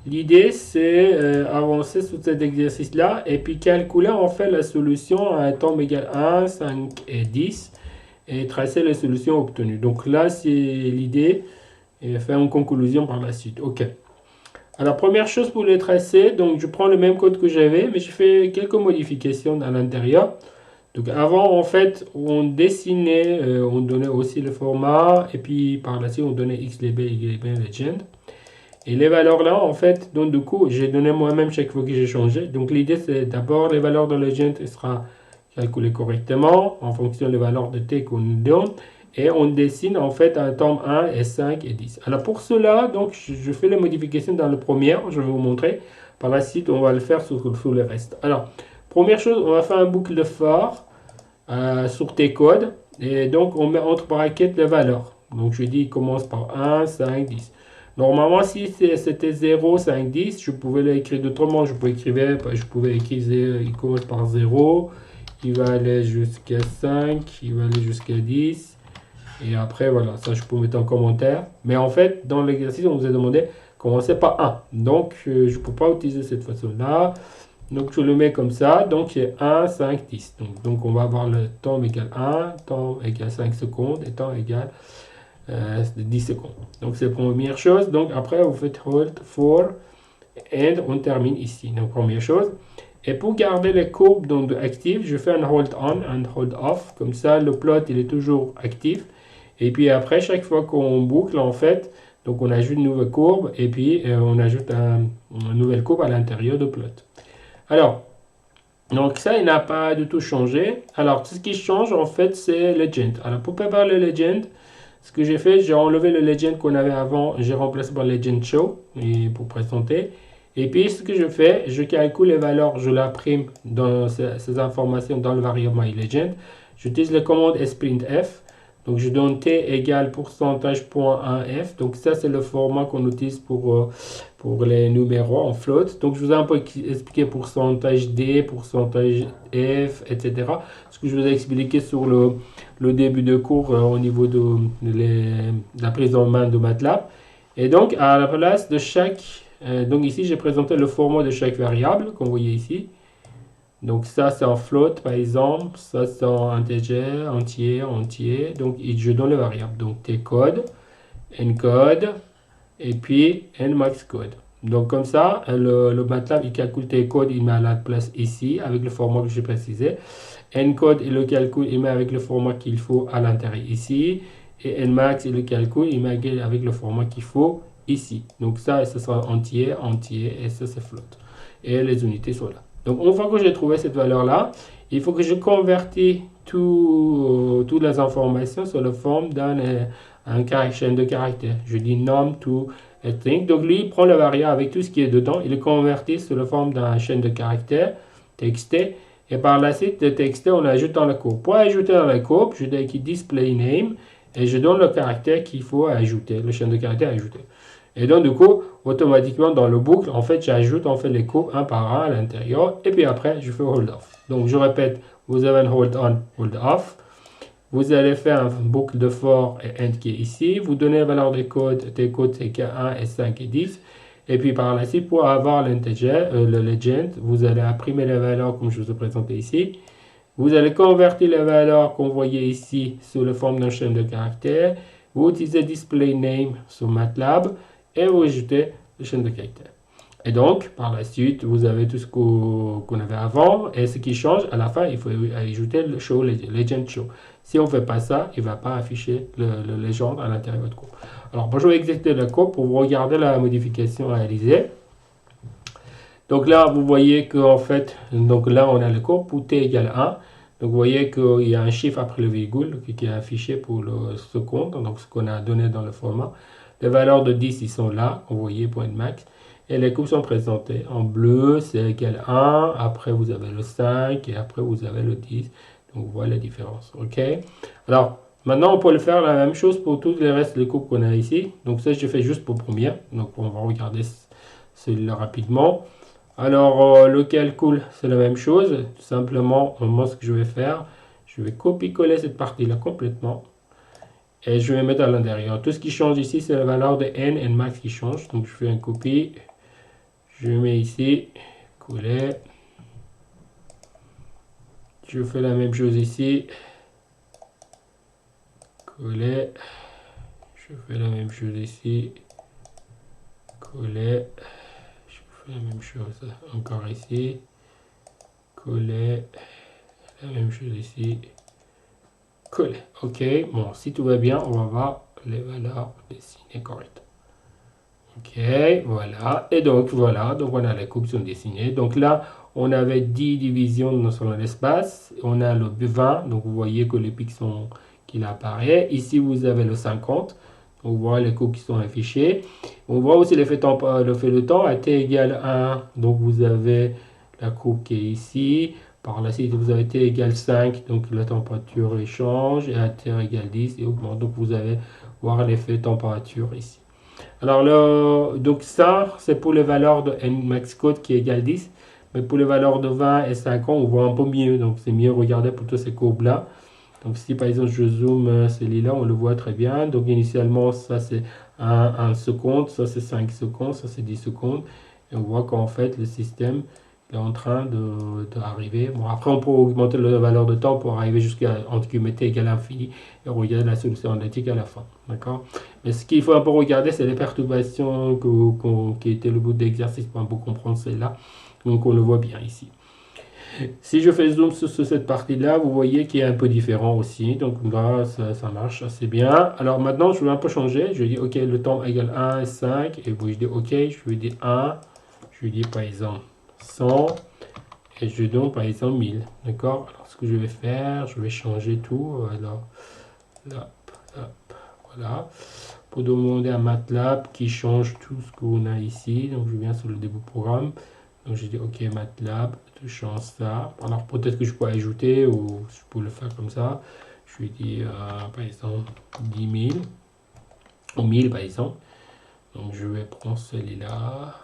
L'idée, c'est avancer sur cet exercice-là et puis calculer en fait la solution à un temps égal 1, 5 et 10 et tracer les solutions obtenues. Donc là, c'est l'idée et faire une conclusion par la suite. Ok. Alors, première chose pour les tracer, donc je prends le même code que j'avais, mais je fais quelques modifications à l'intérieur. Donc avant, en fait, on dessinait, on donnait aussi le format, et puis par la suite, on donnait XLB, YLB, Legend. Et les valeurs là, en fait, donc du coup, j'ai donné moi-même chaque fois que j'ai changé. Donc l'idée, c'est d'abord les valeurs de Legend sera calculées correctement en fonction des valeurs de T qu'on nous donne. Et on dessine en fait un tome 1 et 5 et 10. Alors pour cela, donc je fais les modifications dans le premier, je vais vous montrer. Par la suite, on va le faire sur le reste. Alors, première chose, on va faire un boucle de for sur tes codes. Et donc, on met entre brackets les valeurs. Donc, je dis, il commence par 1, 5, 10. Normalement, si c'était 0, 5, 10, je pouvais l'écrire d'autrement. Je pouvais écrire, il commence par 0, il va aller jusqu'à 5, il va aller jusqu'à 10. Et après, voilà, ça, je peux mettre en commentaire. Mais en fait, dans l'exercice, on vous a demandé commencer par 1. Donc, je ne peux pas utiliser cette façon-là. Donc, je le mets comme ça. Donc, c'est 1, 5, 10. Donc, on va avoir le temps égal 1, temps égal 5 secondes et temps égal 10 secondes. Donc, c'est la première chose. Donc, après, vous faites hold for and on termine ici. Donc, première chose. Et pour garder les courbes donc, actives, je fais un hold on, un hold off. Comme ça, le plot, il est toujours actif. Et puis après, chaque fois qu'on boucle, en fait, donc on ajoute une nouvelle courbe et puis on ajoute une nouvelle courbe à l'intérieur de plot. Alors, donc ça, il n'a pas du tout changé. Alors, ce qui change, en fait, c'est Legend. Alors, pour préparer le Legend, ce que j'ai fait, j'ai enlevé le Legend qu'on avait avant, j'ai remplacé par Legend Show et pour présenter. Et puis, ce que je fais, je calcule les valeurs, je l'imprime dans ces informations dans le variable myLegend. J'utilise la commande sprintf. Donc, je donne t égale %.1f. Donc, ça, c'est le format qu'on utilise pour les numéros en float. Donc, je vous ai un peu expliqué pourcentage D, pourcentage F, etc. Ce que je vous ai expliqué sur le début de cours au niveau de la prise en main de MATLAB. Et donc, à la place de donc ici, j'ai présenté le format de chaque variable, comme vous voyez ici. Donc ça, c'est en float, par exemple. Ça, c'est en integer, entier, entier. Donc, je donne les variables. Donc, tcode, encode, et puis nmax code. Donc, comme ça, le MATLAB, il calcule tes codes, il met à la place ici, avec le format que j'ai précisé. Encode, il le calcule, il met avec le format qu'il faut à l'intérieur ici. Et nmax, il le calcule, il met avec le format qu'il faut ici. Donc, ça, ce sera entier, entier, et ça, c'est float. Et les unités sont là. Donc, une fois que j'ai trouvé cette valeur-là, il faut que je convertis toutes les informations sous la forme d'un chaîne de caractères. Je dis num to a string. Donc, lui, il prend la variable avec tout ce qui est dedans, il le convertit sous la forme d'un chaîne de caractères, txt, et par la suite, le txt, on l'ajoute dans la courbe. Pour ajouter dans la courbe, je dis écrit display name, et je donne le caractère qu'il faut ajouter, le chaîne de caractères ajouté. Et donc, du coup, automatiquement, dans le boucle, en fait, j'ajoute en fait les courbes un par un à l'intérieur. Et puis après, je fais hold off. Donc, je répète, vous avez un hold on, hold off. Vous allez faire un boucle de for et end qui est ici. Vous donnez la valeur des codes c'est que 1 et 5 et 10. Et puis par la suite, pour avoir l'integer, le legend, vous allez imprimer les valeurs comme je vous ai présenté ici. Vous allez convertir les valeurs qu'on voyait ici sous la forme d'un chaîne de caractères. Vous utilisez display name sur MATLAB et vous ajoutez le chaîne de caractères. Et donc, par la suite, vous avez tout ce qu'on avait avant. Et ce qui change, à la fin, il faut ajouter le show, legend show. Si on ne fait pas ça, il ne va pas afficher le legend à l'intérieur de votre cours. Alors, je vais exécuter le code pour vous regarder la modification réalisée. Donc là, vous voyez qu'en fait, donc là, on a le code pour t égale 1. Donc vous voyez qu'il y a un chiffre après le virgule qui est affiché pour le seconde, donc ce qu'on a donné dans le format. Les valeurs de 10, ils sont là, vous voyez, point max. Et les courbes sont présentées. En bleu, c'est égal 1, après vous avez le 5, et après vous avez le 10. Donc vous voyez la différence, ok? Alors, maintenant on peut le faire la même chose pour tous les restes des courbes qu'on a ici. Donc ça, je fais juste pour première. Donc on va regarder celui-là rapidement. Alors, le calcul, c'est la même chose. Tout simplement, moi, ce que je vais faire, je vais copier-coller cette partie-là complètement. Et je vais mettre à l'intérieur. Tout ce qui change ici, c'est la valeur de n et max qui change. Donc, je fais un copie. Je mets ici, coller. Je fais la même chose ici, coller. Je fais la même chose ici, coller. Je fais la même chose encore ici, coller. La même chose ici, coller. Ok, bon, si tout va bien, on va voir les valeurs dessinées correctement. Ok, voilà. Et donc, voilà. Donc, on a les courbes qui sont dessinées. Donc là, on avait 10 divisions sur l'espace. On a le 20. Donc, vous voyez que les pics sont qu'il apparaît. Ici, vous avez le 50. Donc, vous voyez les courbes qui sont affichées. On voit aussi l'effet de temps à t égale 1. Donc, vous avez la courbe qui est ici. Par la suite, vous avez t égale 5. Donc, la température change. Et à t égale 10, et augmente. Donc, vous allez voir l'effet température ici. Alors, donc ça, c'est pour les valeurs de Nmax code qui est égal 10. Mais pour les valeurs de 20 et 50, on voit un peu mieux. Donc, c'est mieux regarder plutôt ces courbes-là. Donc, si par exemple, je zoome celui-là, on le voit très bien. Donc, initialement, ça, c'est 1 seconde. Ça, c'est 5 secondes. Ça, c'est 10 secondes. Et on voit qu'en fait, le système est en train d'arriver. Bon, après, on peut augmenter la valeur de temps pour arriver jusqu'à, entre guillemets, t égale infini et regarder la solution analytique à la fin. D'accord? Mais ce qu'il faut un peu regarder, c'est les perturbations qui étaient le bout de l'exercice pour un peu comprendre celle-là. Donc, on le voit bien ici. Si je fais zoom sur cette partie-là, vous voyez qu'il est un peu différent aussi. Donc là, ça marche assez bien. Alors maintenant, je vais un peu changer. Je dis, OK, le temps égale 1 et 5. Et puis je dis, OK, je lui dis 1. Je lui dis par exemple 100. Et je donne par exemple 1000. D'accord? Alors ce que je vais faire, je vais changer tout. Alors là, voilà. Pour demander à MATLAB qui change tout ce qu'on a ici. Donc je viens sur le début programme. Donc je dis OK MATLAB, je change ça. Alors peut-être que je peux ajouter ou je peux le faire comme ça. Je lui dis par exemple 10 000 ou 1000 par exemple. Donc je vais prendre celui-là.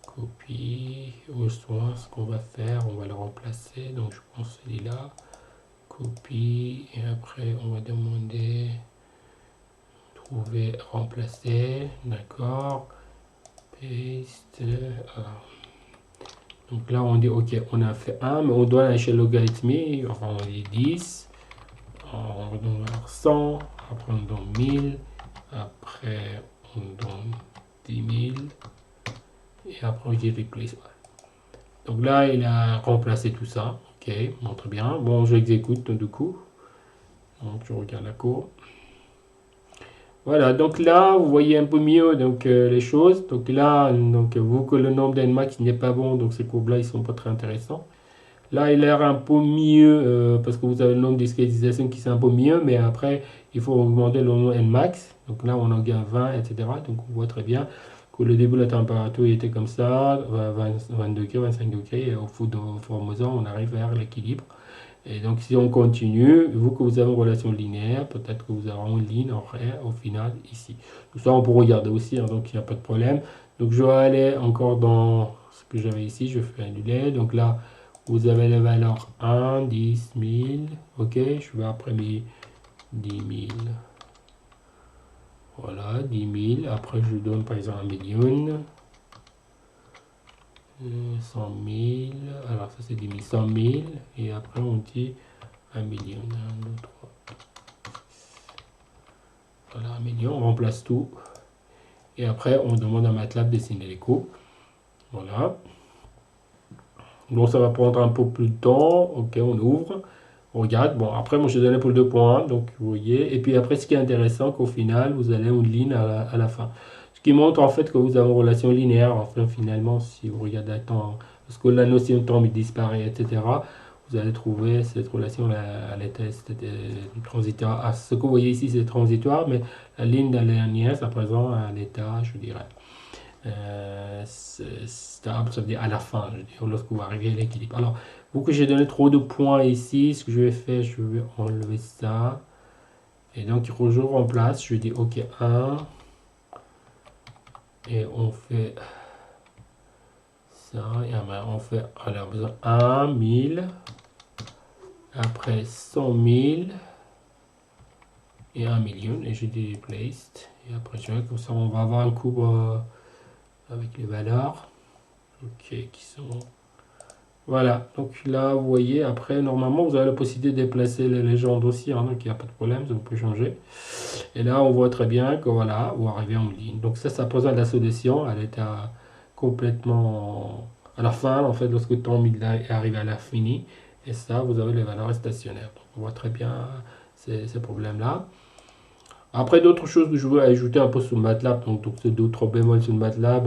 Copie. Au soin, ce qu'on va faire, on va le remplacer. Donc je prends celui-là. Copie. Et après on va demander trouver remplacer. D'accord. Paste. Donc là, on dit, OK, on a fait 1, mais on doit à l'échelle logarithmique. Enfin, on dit 10. On donne 100. Après, on donne 1000. Après, on donne 10 000. Et après, on dit replace. Donc là, il a remplacé tout ça. OK, montre bien. Bon, j'exécute du coup. Donc, je regarde la courbe. Voilà, donc là, vous voyez un peu mieux donc, les choses. Donc là, donc, vous que le nombre d'Nmax n'est pas bon, donc ces courbes-là, ils sont pas très intéressants. Là, il a l'air un peu mieux parce que vous avez le nombre de discrétisation qui c'est un peu mieux, mais après, il faut augmenter le nombre Nmax. Donc là, on en gagne 20, etc. Donc on voit très bien que le début de la température était comme ça, 20 degrés, 25 degrés, et au fur et à mesure, on arrive vers l'équilibre. Et donc, si on continue, vu que vous avez une relation linéaire, peut-être que vous aurez une ligne horaire au final ici. Tout ça, on peut regarder aussi, hein, donc il n'y a pas de problème. Donc, je vais aller encore dans ce que j'avais ici, je fais annuler. Donc là, vous avez les valeurs 1, 10, 1000. Ok, je vais après mes 10 000. Voilà, 10 000. Après, je donne par exemple 1 million. 100 000, alors ça c'est 10 000, 100 000, et après on dit 1 million, 1, 2, 3, voilà 1 million, on remplace tout, et après on demande à MATLAB de dessiner les courbes, voilà. Donc ça va prendre un peu plus de temps, ok, on ouvre, on regarde, bon après moi je donnais pour le 2 points, donc vous voyez, et puis après ce qui est intéressant qu'au final vous avez une ligne à la fin. Ce qui montre en fait que vous avez une relation linéaire, enfin finalement, si vous regardez le temps, parce que la notion de temps disparaît, etc., vous allez trouver cette relation à l'état transitoire. Ah, ce que vous voyez ici, c'est transitoire, mais la ligne de la linéaire, ça présente à l'état, je dirais, stable, ça veut dire à la fin, je veux dire, lorsque vous arrivez à l'équilibre. Alors, vu que j'ai donné trop de points ici, ce que je vais faire, je vais enlever ça. Et donc, je remplace, je dis OK, 1. Et on fait ça, et on fait alors 1 1000, après 100 000 et 1 million, et je dis placed, et après je vais comme ça on va avoir un courbe avec les valeurs. Ok, qui sont... Voilà, donc là, vous voyez, après, normalement, vous avez la possibilité de déplacer les légendes aussi, hein, donc il n'y a pas de problème, vous pouvez changer. Et là, on voit très bien que voilà, vous arrivez en ligne. Donc ça représente la solution, elle est complètement à la fin, en fait, lorsque le temps est arrivé à la finie. Et ça, vous avez les valeurs stationnaires. Donc, on voit très bien ces problèmes-là. Après, d'autres choses que je veux ajouter un peu sur MATLAB, donc c'est d'autres bémols sur MATLAB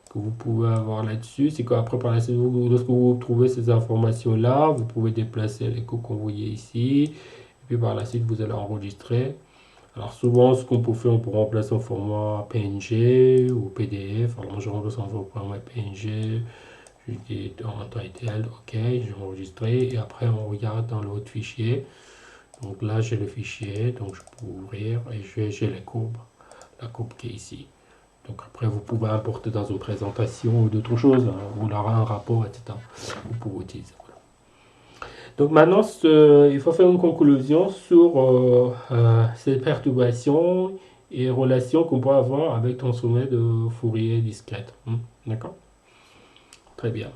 que vous pouvez avoir là-dessus, c'est qu'après, par la suite, lorsque vous trouvez ces informations-là, vous pouvez déplacer les codes qu'on voyait ici, et puis par la suite, vous allez enregistrer. Alors souvent, ce qu'on peut faire, on peut remplacer en format PNG ou PDF. Alors moi, je remplace en format PNG. Je dis en title, ok, j'ai enregistré. Et après, on regarde dans l'autre fichier. Donc là, j'ai le fichier. Donc je peux ouvrir et j'ai les courbes. La courbe qui est ici. Donc après, vous pouvez importer dans une présentation ou d'autres choses. Hein, ou là, un rapport, etc. Vous pouvez utiliser. Donc maintenant, il faut faire une conclusion sur ces perturbations et relations qu'on peut avoir avec ton sommet de Fourier discrète. D'accord? Très bien.